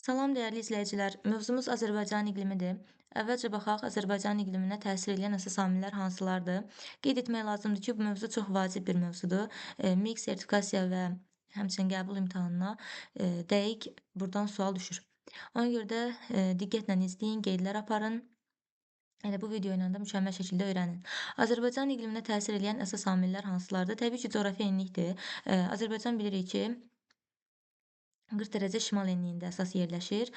Salam dəyərli izləyicilər. Mövzumuz Azərbaycan iqlimidir. Əvvəlcə baxaq Azərbaycan iqliminə təsir edən əsas amillər hansılardır? Qeyd etmək lazımdır ki, bu mövzu çox vacib bir mövzudur. MİQ sertifikasiya və həmçinin qəbul imtahanına dəqiq burdan sual düşür. Ona görə də diqqətlə izləyin, qeydlər aparın. Elə bu video ilə də mükəmməl şəkildə öyrənin. Azərbaycan iqliminə təsir edən əsas amillər hansılardır? Təbii ki, coğrafi enlikdir. Azərbaycan bilirik ki, 40 dərəcə şimal enliyində əsas yerləşir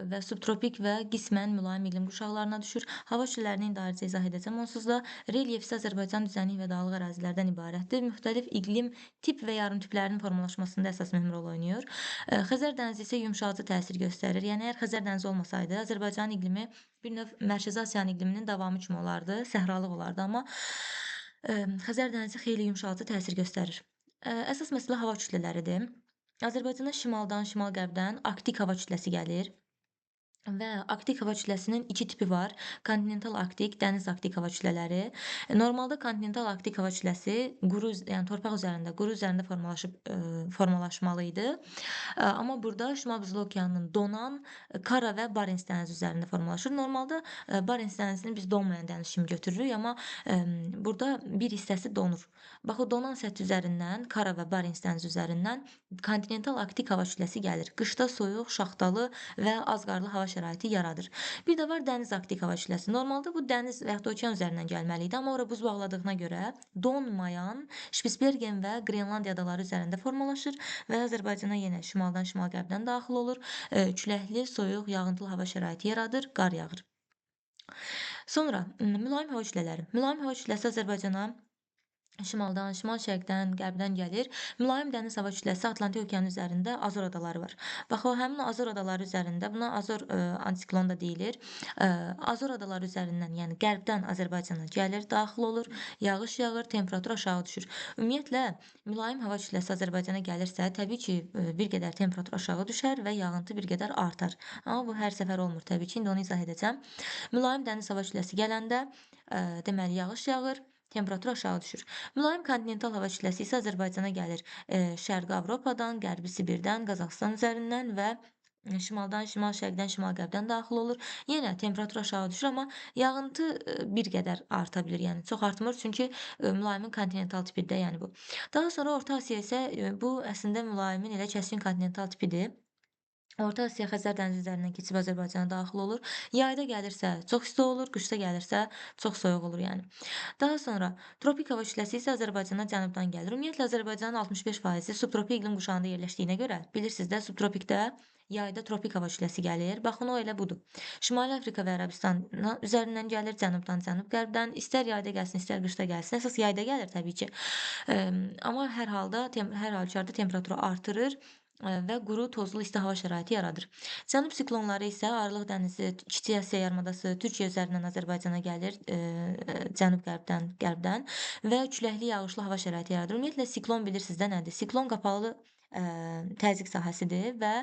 və subtropik və qismən mülayim iqlim qurşaqlarına düşür. Hava kütlələrini indi izah edəcəm onsuz da. Relyef isə Azərbaycan düzənlik və dağlıq ərazilərdən ibarətdir. Müxtəlif iqlim tip və yarımtiplərinin formalaşmasında əsas mühüm rol oynayır. Xəzər dənizi isə yumşalcı təsir göstərir. Yəni əgər Xəzər dənizi olmasaydı, Azərbaycanın iqlimi bir növ Mərkəzi Asiyanın iqliminin davamı kimi olardı, səhralıq olardı, amma Xəzər dənizi xeyli yumşalcı təsir göstərir. Əsas məsələ hava kütlələridir. Azərbaycana şimaldan, şimal-qərbdən arktik hava kütləsi gəlir və arktik hava kütləsinin 2 tipi var. Kontinental arktik, dəniz arktik hava kütlələri. Normalda kontinental arktik hava kütləsi yəni torpaq üzərində, quru üzərində formalaşmalı idi. Amma burada Şimal Buzlu okeanının donan Kara və Barents dənizi üzərində formalaşır. Normalda Barents dənizini biz donmayan dəniz kimi götürürük, amma burada bir hissəsi donur. Bax, o donan səthi üzərindən, Kara və Barents dənizi üzərindən kontinental arktik hava kütləsi gəlir. Qışda soyuq, şaxtalı və az qarlı hava şəraiti yaradır. Bir də var dəniz arktik hava kütləsi. Normalda bu dəniz və yaxud da okean üzərindən gəlməli idi, amma ora buz bağladığına görə donmayan Şpitsbergen və Qrenlandiya adaları üzərində formalaşır və Azərbaycana yenə şimaldan, şimal-qərbdən daxil olur. Küləkli, soyuq, yağıntılı hava şəraiti yaradır, qar yağır. Sonra mülayim hava kütlələri. Mülayim hava kütləsi Azərbaycana şimaldan, şimal-şərqdən, qərbdən gəlir. Mülayim dəniz hava kütləsi Atlantik okeanı üzərində Azor adaları var. Bax, o həmin Azor adaları üzərində, buna Azor ansiklon da deyilir. Azor adaları üzərindən, yəni qərbdən Azərbaycana gəlir, daxil olur, yağış yağır, temperatur aşağı düşür. Ümumiyyətlə, mülayim hava kütləsi Azərbaycana gəlirsə, təbii ki, bir qədər temperatur aşağı düşər və yağıntı bir qədər artar. Amma bu hər səfər olmur, təbii ki, indi onu izah edəcəm. Mülayim dəniz hava kütləsi gələndə, deməli, yağış yağır, temperatur aşağı düşür. Mülayim kontinental hava kütləsi isə Azərbaycana gəlir. Şərqi Avropadan, Qərbi Sibirdən, Qazaxıstan üzərindən və şimaldan, şimal-şərqdən, şimal-qərbdən daxil olur. Yenə temperatur aşağı düşür, amma yağıntı bir qədər arta bilir. Yəni çox artmır, çünki mülayimin kontinental tipidir, yəni bu. Daha sonra Orta Asiya isə bu əslində mülayimin elə kəskin kontinental tipidir. Orta Asiya Xəzər dənizi üzərindən keçib Azərbaycana daxil olur. Yayda gəlirsə çox isti olur, qışda gəlirsə çox soyuq olur yəni. Daha sonra tropik hava kütləsi isə Azərbaycana cənubdan gəlir. Ümumiyyətlə Azərbaycanın 65% subtropik iqlim qurşağında yerləşdiyinə görə bilirsiniz də subtropikdə yayda tropik hava kütləsi gəlir. Baxın o elə budur. Şimali Afrika və Ərəbistan üzərindən gəlir, cənubdan, cənub-qərbdən. İstər yayda gəlsin, istər qışda gəlsin. Əsas yayda gəlir təbii ki. Amma hər halükarda temperaturu artırır və quru, tozlu, isti hava şəraiti yaradır. Cənub siklonları isə Aralıq dənizi, Kiçik Asiya yarımadası, Türkiyə üzərindən Azərbaycana gəlir, cənub-qərbdən, qərbdən və küləkli, yağışlı hava şəraiti yaradır. Ümumiyyətlə siklon bilirsiniz də nədir? Siklon qapalı təzyiq sahəsidir və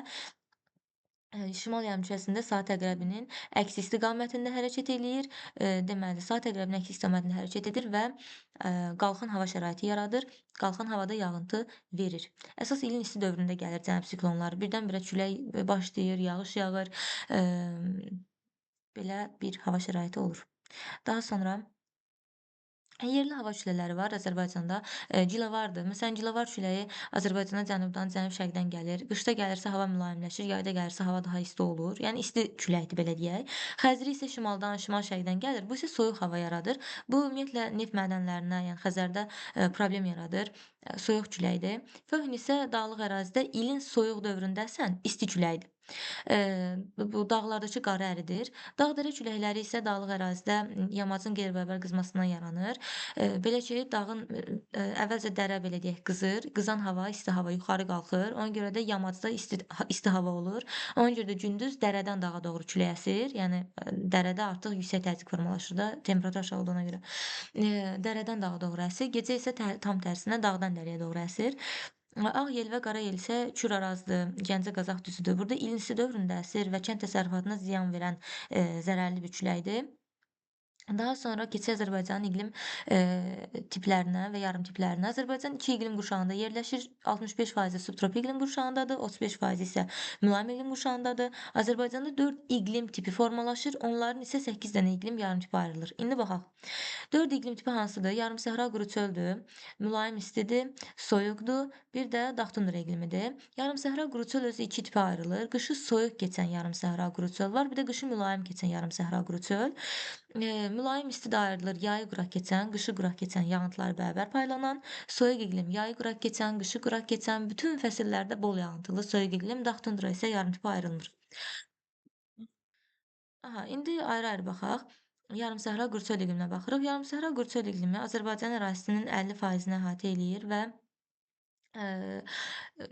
şimal yarımkürəsində saat əqrəbinin əksi istiqamətində hərəkət eləyir. Deməli, saat əqrəbinin əksi istiqamətində hərəkət edir və qalxın hava şəraiti yaradır. Qalxın havada yağıntı verir. Əsas ilin isti dövründə gəlir cənub siklonları. Birdən-birə külək başlayır, yağış yağır. Belə bir hava şəraiti olur. Daha sonra yerli hava kütlələri var Azərbaycanda. Gilavardır. Məsələn, Gilavar küləyi Azərbaycana cənubdan, cənub-şərqdən gəlir. Qışda gəlirsə hava mülayimləşir, yayda gəlirsə hava daha isti olur. Yəni isti küləkdir belə deyək. Xəzri isə şimaldan, şimal-şərqdən gəlir. Bu isə soyuq hava yaradır. Bu ümumiyyətlə neft mədənlərinə, yəni Xəzərdə problem yaradır. Soyuq küləkdir. Föhn isə dağlıq ərazidə ilin soyuq dövründə əsən isti küləkdir. Bu dağlardakı qarı əridir. Dağ-dərə küləkləri isə dağlıq ərazidə yamacın qeyri-bərabər qızmasından yaranır. Belə ki, dağın əvvəlcə dərə belə deyək qızır, qızan hava, isti hava yuxarı qalxır. Ona görə də yamacda isti hava olur. Ona görə də gündüz dərədən dağa doğru külək əsir. Yəni dərədə artıq yüksək təzyiq formalaşır da, temperatur aşağı olduğuna görə. Dərədən dağa doğru əsir. Gecə isə tam tərsinə dağdan dərəyə doğru əsir. Ağ yel və qara yel isə Kür arazıdır, Gəncə Qazax düzüdür. Burada ilin isti dövründə əsir və kənd təsərrüfatına ziyan verən zərərli bir küləkdir. Daha sonra keçək Azərbaycanın iqlim, tiplərinə və yarımtiplərinə. Azərbaycan 2 iqlim qurşağında yerləşir. 65% subtropik iqlim qurşağındadır, 35% isə mülayim iqlim qurşağındadır. Azərbaycanda 4 iqlim tipi formalaşır, onların isə 8 dənə iqlim yarımtipə ayrılır. İndi baxaq. 4 iqlim tipi hansıdır? Yarımsəhra quru çöldür, mülayim istidir, soyuqdur, bir də dağ tundra iqlimidir. Yarımsəhra quru çöl özü 2 tipə ayrılır. Qışı soyuq keçən yarımsəhra quru çöl var, bir də qışı mülayim keçən yarımsəhra quru çöl. Mülayim isti də ayrılır. Yayı quraq keçən, qışı quraq keçən, yağıntıları bərabər paylanan, soyuq iqlim yayı quraq keçən, qışı quraq keçən, bütün fəsillərdə bol yağıntılı soyuq iqlim, dağ tundra isə yarımtipə ayrılmır. Aha, indi ayrı-ayrı baxaq. Yarımsəhra quru-çöl iqliminə baxırıq. Yarımsəhra quru-çöl iqlimi Azərbaycan ərazisinin 50%-ni əhatə eləyir və Eee,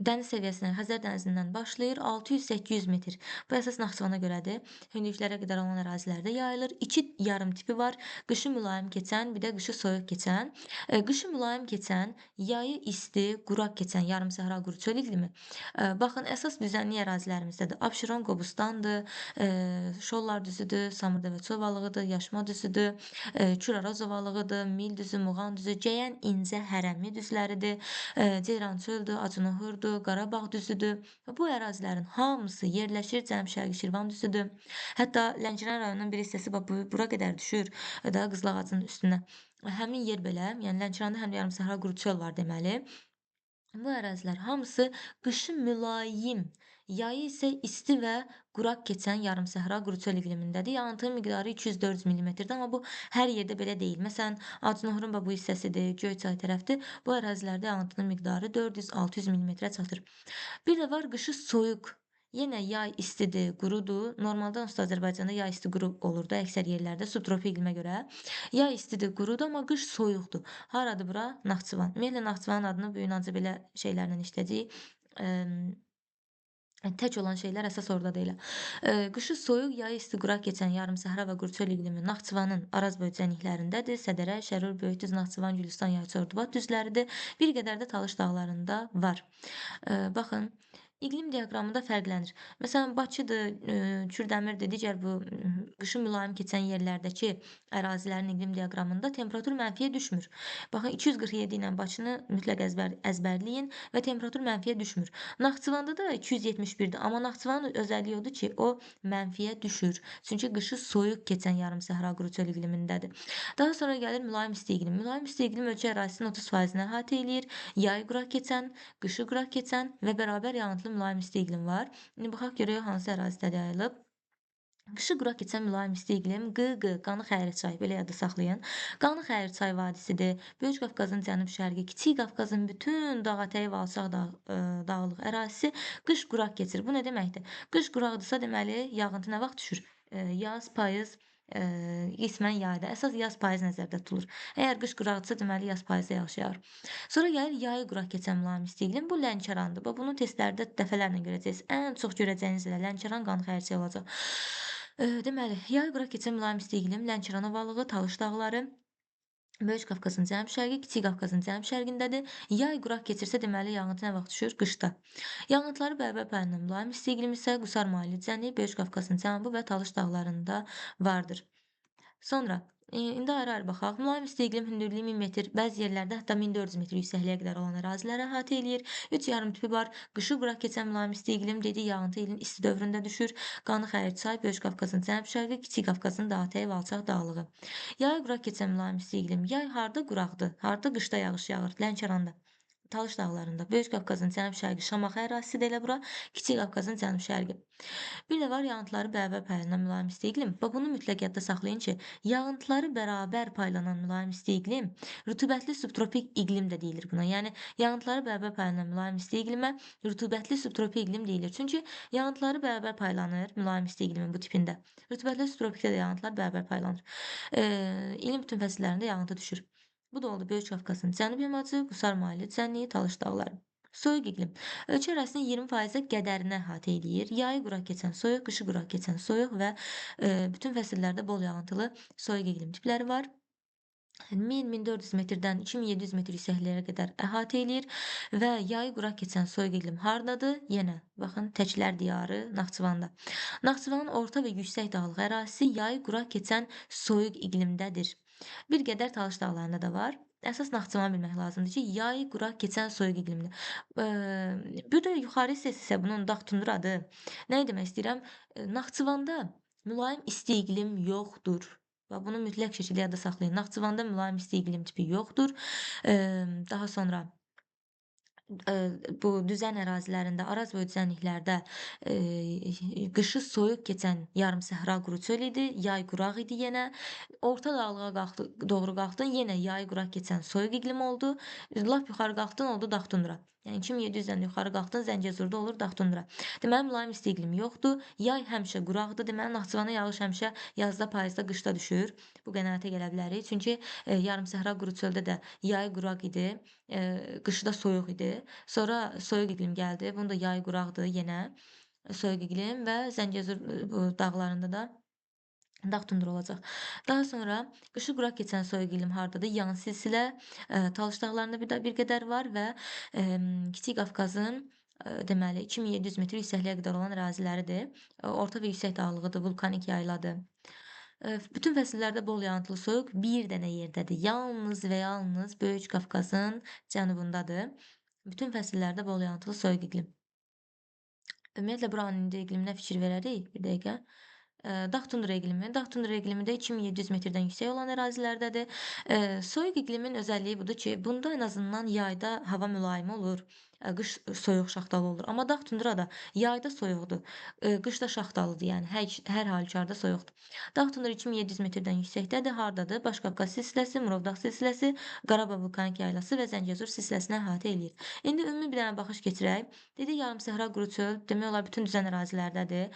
dəniz səviyyəsindən, Xəzər dənizindən başlayır, 600-800 metr. Bu əsas Naxçıvana görədir. Hündürlüklərə qədər olan ərazilərdə yayılır. 2 yarım tipi var. Qışı mülayim keçən, bir də qışı soyuq keçən. Qışı mülayim keçən, yayı isti, quraq keçən yarımsəhra quru çöl iqlimi. Baxın, əsas düzənlik ərazilərimizdədir. Abşeron, Qobustandır, Şollar düzüdür, Samırdəvə ovalığıdır, Yaşma düzüdür, Kür-Araz ovalığıdır, Mil düzü, Muğan düzü, Cəyən, İncə, Hərəmi düzləridir. Ceyrançöldür, Acınahurdur, Qarabağ düzüdür və bu ərazilərin hamısı yerləşir Cənub-Şərqi Şirvan düzüdür. Hətta Lənkəran rayonunun bir hissəsi bax bura qədər düşür da Qızıl ağacının üstünə. Həmin yer belə, yəni Lənkəranda həm də yarımsəhra quru çöl var deməli. Bu ərazilər hamısı qışı mülayim, yayı isə isti və quraq keçən yarımsəhra quru çöl iqlimindədir. Yağıntı miqdarı 200-400 millimetrdir, amma bu hər yerdə belə deyil. Məsələn, Acınahurun bu hissəsidir, Göyçay tərəfdir. Bu ərazilərdə yağıntının miqdarı 400-600 millimetrə çatır. Bir də var qışı soyuq. Yenə yay istidir, qurudur. Normalda onsuz da Azərbaycanda yay isti quru olur da əksər yerlərdə subtropik iqlimə görə. Yay istidir, qurudur, amma qış soyuqdur. Haradır bura? Naxçıvan. Ümumiyyətlə Naxçıvanın adını bu gün ancaq belə şeylərlə işlədəcəyik. Tək olan şeylər əsas orada deyil. Qışı soyuq, yayı isti quraq keçən yarımsəhra və quru çöl iqlimi Naxçıvanın Araz bölgəliklərindədir. Sədərə, Şərur, Böyükdüz, Naxçıvan, Gülüstan, Yayça, Ordubad düzləridir. Bir qədər də Talış dağlarında var. Baxın, iqlim diaqramında fərqlənir. Məsələn, Bakıdır, Kürdəmirdir, digər bu qışı mülayim keçən yerlərdəki ərazilərin iqlim diaqramında temperatur mənfiyə düşmür. Baxın, 247 ilə Bakını mütləq əzbərləyin və temperatur mənfiyə düşmür. Naxçıvanda da 271-dir, amma Naxçıvanın özəlliyi odur ki, o mənfiyə düşür. Çünki qışı soyuq keçən yarımsəhra quru çöl iqlimindədir. Daha sonra gəlir mülayim isti iqlim. Mülayim isti iqlim ölkə ərazisinin 30%-ni əhatə eləyir. Yay quraq keçən, qışı quraq keçən və bərabər yağıntılı mülayim isti iqlim var. İndi baxaq görək hansı ərazidə yayılıb. Qışı quraq keçən mülayim isti iqlim QQ, Qanı-Xərir çayı, belə yadda saxlayın. Qanı-Xərir çay vadisidir. Böyük Qafqazın cənub-şərqi, Kiçik Qafqazın bütün dağətəyi və alçaq dağlıq ərazisi qış quraq keçir. Bu nə deməkdir? Qış quraqdırsa, deməli yağıntı nə vaxt düşür? Yaz, payız, qismən yayda. Əsas yaz, payız nəzərdə tutulur. Əgər qış quraqdırsa, deməli yaz, payızda yağış yağır. Sonra gəlir yayı quraq keçən mülayim isti iqlim. Bu Lənkərandır. Bax, bunu testlərdə dəfələrlə görəcəksiniz. Ən çox görəcəyiniz elə Lənkəran, Qanı-Xərirçay olacaq. Deməli, yayı quraq keçən mülayim isti iqlim Lənkəran ovalığı, Talış dağları, Böyük Qafqazın cənub-şərqi, Kiçik Qafqazın cənub-şərqindədir. Yay quraq keçirsə, deməli yağıntı nə vaxt düşür? Qışda. Yağıntıları bərabər paylanan mülayim isti iqlim isə Qusar Maili Cənubi, Böyük Qafqazın cənubu və Talış dağlarında vardır. Sonra indi ayrı-ayrı baxaq. Mülayim isti iqlim hündürlüyü 1000 metr, bəzi yerlərdə hətta 1400 metr yüksəkliyə qədər olan əraziləri əhatə eləyir. 3 yarım tipi var. Qışı quraq keçən mülayim isti iqlim dediyi yağıntı ilin isti dövründə düşür. Qanı-Xərir çay, Böyük Qafqazın cənub-şərqi, Kiçik Qafqazın dağətəyi və alçaq dağlığı. Yay quraq keçən mülayim isti iqlim. Yay harda quraqdır? Harda qışda yağış yağır? Lənkəranda. Talış dağlarında, Böyük Qafqazın cənub-şərqi Şamaxı ərazisidir elə bura, Kiçik Qafqazın cənub-şərqi. Bir də var yağıntıları bərabər paylanan mülayim isti iqlim. Bax, bunu mütləq yadda saxlayın ki, yağıntıları bərabər paylanan mülayim isti iqlim, rütubətli subtropik iqlim də deyilir buna. Yəni, yağıntıları bərabər paylanan mülayim isti iqlimə rütubətli subtropik iqlim deyilir. Çünki yağıntıları bərabər paylanır mülayim isti iqlimin bu tipində. Rütubətli subtropikdə də yağıntılar bərabər paylanır. İlin bütün fəsillərində yağıntı düşür. Bu da oldu Böyük Qafqazın cənub yamacı, Qusar Maili Cənni, Talış dağları. Soyuq iqlim. Ölkə ərazisinin 20%-ə qədərini əhatə eləyir. Yayı quraq keçən soyuq, qışı quraq keçən soyuq və bütün fəsillərdə bol yağıntılı soyuq iqlim tipləri var. 1000-1400 metrdən 2700 metr yüksəkliyə qədər əhatə eləyir və yayı quraq keçən soyuq iqlim hardadır? Yenə baxın, Təklər diyarı Naxçıvanda. Naxçıvanın orta və yüksək dağlıq ərazisi yayı quraq keçən soyuq iqlimdədir. Bir qədər Talış dağlarında da var. Əsas Naxçıvanı bilmək lazımdır ki, yayı quraq keçən soyuq iqlimli. Bir də yuxarı hissəsi isə bunun dağ tundradır. Nə demək istəyirəm? Naxçıvanda mülayim isti iqlim yoxdur. Və bunu mütləq şəkildə yadda saxlayın. Naxçıvanda mülayim isti iqlim tipi yoxdur. Daha sonra bu düzən ərazilərində, Araz və düzənliklərdə qışı soyuq keçən yarımsəhra quru çöl idi, yay quraq idi yenə. Orta dağlığa doğru qalxdın, yenə yay quraq keçən soyuq iqlim oldu. Lap yuxarı qalxdın, oldu dağ tundra. Yəni 2700-dən yuxarı qalxdın, Zəngəzurda olur dağ tundra. Deməli, mülayim isti iqlim yoxdur. Yay həmişə quraqdır. Deməli, Naxçıvana yağış həmişə yazda, payızda, qışda düşür. Bu qənaətə gələ bilərik. Çünki yarımsəhra quru çöldə də yay quraq idi, qışı da soyuq idi. Sonra soyuq iqlim gəldi. Bunun da yay quraqdır yenə. Soyuq iqlim və Zəngəzur bu dağlarında da dağ tundra olacaq. Daha sonra qışı quraq keçən soyuq iqlim hardadır? Yan silsilə, Talış dağlarında bir qədər var və Kiçik Qafqazın deməli 2700 metr yüksəkliyə qədər olan əraziləridir. Orta və yüksək dağlığıdır, vulkanik yayladır. Bütün fəsillərdə bol yağıntılı soyuq bir dənə yerdədir. Yalnız və yalnız Böyük Qafqazın cənubundadır. Bütün fəsillərdə bol yağıntılı soyuq iqlim. Ümumiyyətlə buranın indi iqliminə fikir verərik bir dəqiqə. Dağ tundra iqlimi. Dağ tundra iqlimi də 2700 metrdən yüksək olan ərazilərdədir. Soyuq iqlimin özəlliyi budur ki, bunda ən azından yayda hava mülayim olur. Qış soyuq şaxtalı olur. Amma dağ tundra da yayda soyuqdur. Qışda şaxtalıdır, yəni hər halükarda soyuqdur. Dağ tundra 2700 metrdən yüksəkdədir. Hardadır? Başqafqaz silsiləsi, Murovdağ silsiləsi, Qarabağ vulkanik yaylası və Zəngəzur silsiləsinə əhatə eləyir. İndi ümumi bir dənə baxış keçirək. Dedik yarımsəhra quru çöl, demək olar bütün düzən ərazilərdədir.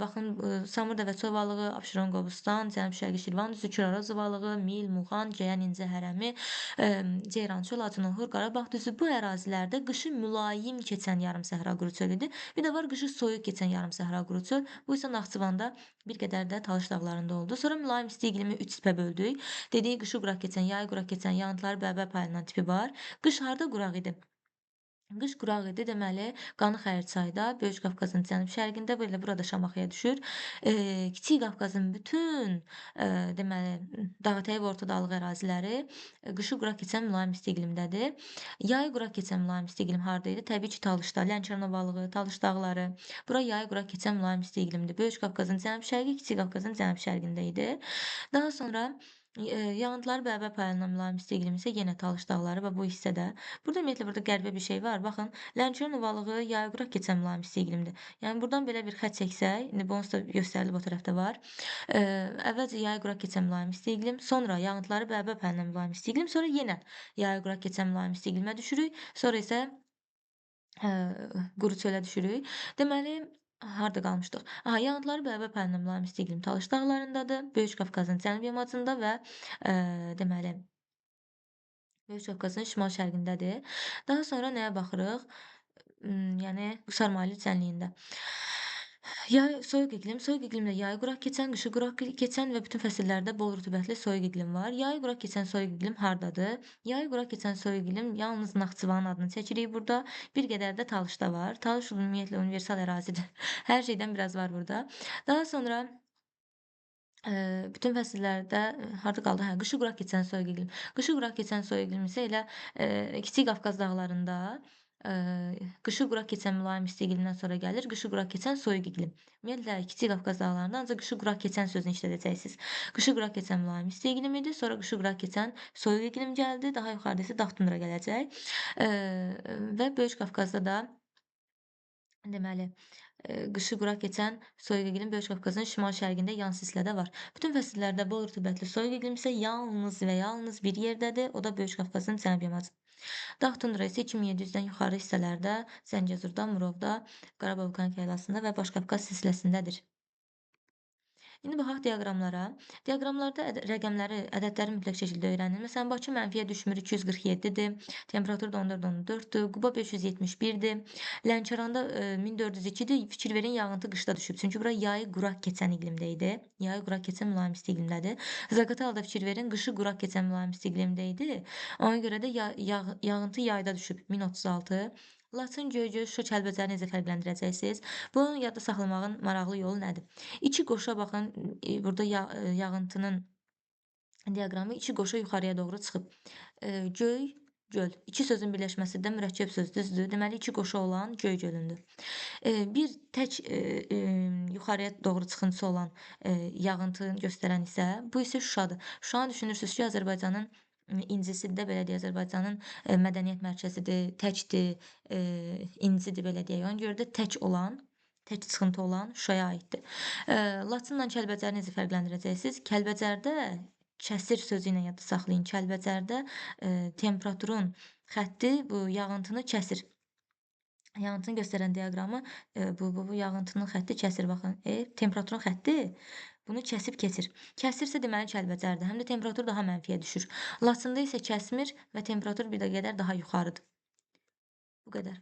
Baxın, Samur dəvə çobalığı, Abşeron Qobustan, Cənub-Şərqi Şirvan düzü, Küraraz ovalığı, Mil, Muğan, Cəyən İncə hərəmi, Ceyrançöl, Acınoxur, Qarabağ düzü bu ərazilərdə qışı mülayim keçən yarımsəhra quru çölüdür. Bir də var qışı soyuq keçən yarımsəhra quru çöl. Bu isə Naxçıvanda bir qədər də Talış dağlarında oldu. Sonra mülayim isti iqlimi 3 tipə böldük. Dedik qışı quraq keçən, yayı quraq keçən, yağıntıları bərabər paylanan tipi var. Qış harda quraq idi? Qış quraq idi, deməli, Qanı-Xərir çayda, Böyük Qafqazın cənub-şərqində, belə burada Şamaxıya düşür. Kiçik Qafqazın bütün, deməli, dağətəyi və orta dağlıq əraziləri qışı quraq keçən mülayim isti iqlimdədir. Yayı quraq keçən mülayim isti iqlim harda idi? Təbii ki, Talışda, Lənkəran ovalığı, Talış dağları. Bura yayı quraq keçən mülayim isti iqlimdir. Böyük Qafqazın cənub-şərqi, Kiçik Qafqazın cənub-şərqində idi. Daha sonra yağıntıları bərabər paylanan mülayim isti iqlim isə yenə Talış dağları və bu hissədə. Burada ümumiyyətlə burada qəribə bir şey var. Baxın, Lənkəran ovalığı yayı quraq keçən mülayim isti iqlimdir. Yəni buradan belə bir xətt çəksək, indi bonus da göstərilib o tərəfdə var. Əvvəlcə yayı quraq keçən mülayim isti iqlim, sonra yağıntıları bərabər paylanan mülayim isti iqlim, sonra yenə yayı quraq keçən mülayim isti iqlimə düşürük. Sonra isə quru çölə düşürük. Deməli, harda qalmışdıq? Aha, yağıntıları bərabər paylanan mülayim isti iqlim Talış dağlarındadır, Böyük Qafqazın cənub yamacında və deməli, Böyük Qafqazın şimal-şərqindədir. Daha sonra nəyə baxırıq? Yəni Qusar-Maili düzənliyində. Soyuq iqlim. Soyuq iqlimdə yayı quraq keçən, qışı quraq keçən və bütün fəsillərdə bol rütubətli soyuq iqlim var. Yayı quraq keçən soyuq iqlim hardadır? Yayı quraq keçən soyuq iqlim yalnız Naxçıvanın adını çəkirik burada. Bir qədər də Talışda var. Talış ümumiyyətlə universal ərazidir. Hər şeydən biraz var burada. Daha sonra bütün fəsillərdə harda qaldı? Hə, qışı quraq keçən soyuq iqlim. Qışı quraq keçən soyuq iqlim isə elə Kiçik Qafqaz dağlarında qışı quraq keçən mülayim isti iqlimdən sonra gəlir qışı quraq keçən soyuq iqlim. Ümumiyyətlə Kiçik Qafqaz dağlarında ancaq qışı quraq keçən sözünü işlədəcəksiniz. Qışı quraq keçən mülayim isti iqlim idi, sonra qışı quraq keçən soyuq iqlim gəldi, daha yuxarıda isə dağ tundra gələcək. Və Böyük Qafqazda da deməli, qışı quraq keçən soyuq iqlim Böyük Qafqazın şimal-şərqində yan silsilədə var. Bütün fəsillərdə bol rütubətli soyuq iqlim isə yalnız və yalnız bir yerdədir, o da Böyük Qafqazın cənub yamacı. Dağ tundra isə 2700-dən yuxarı hissələrdə, Zəngəzurda, Murovda, Qarabağ vulkanik yaylasında və Başqafqaz silsiləsindədir. İndi baxaq diaqramlara. Diaqramlarda rəqəmləri, ədədləri mütləq şəkildə öyrənin. Məsələn, Bakı mənfiyə düşmür 247-dir, temperatur da 14,4-dür, Quba 571-dir, Lənkəranda 1402-dir. Fikir verin, yağıntı qışda düşüb. Çünki bura yayı quraq keçən iqlimdə idi. Yayı quraq keçən mülayim isti iqlimdədir. Zaqatalada fikir verin, qışı quraq keçən mülayim isti iqlimdə idi. Ona görə də yağıntı yayda düşüb 1036. Laçın, Göygöl, Şuşa, Kəlbəcəri necə fərqləndirəcəksiniz? Bunu yadda saxlamağın maraqlı yolu nədir? İki qoşa baxın, burada yağıntının diaqramı iki qoşa yuxarıya doğru çıxıb. Göy, göl. İki sözün birləşməsi də mürəkkəb söz, düzdür? Deməli, iki qoşa olan göy gölündür. Bir tək yuxarıya doğru çıxıntısı olan yağıntını göstərən isə bu isə Şuşadır. Şuşanı düşünürsünüz ki, Azərbaycanın incisidir də, belə deyək, Azərbaycanın mədəniyyət mərkəzidir, təkdir, incisidir, belə deyək. Ona görə də tək çıxıntı olan Şuşaya aiddir. Laçınla Kəlbəcəri necə fərqləndirəcəksiniz? Kəlbəcərdə kəsir sözü ilə yadda saxlayın. Kəlbəcərdə temperaturun xətti bu yağıntını kəsir. Yağıntını göstərən diaqramı bu yağıntının xətti kəsir. Baxın, temperaturun xətti bunu kəsib keçir. Kəsirsə deməli Kəlbəcərdir. Həm də temperatur daha mənfiyə düşür. Laçında isə kəsmir və temperatur bir də qədər daha yuxarıdır. Bu qədər.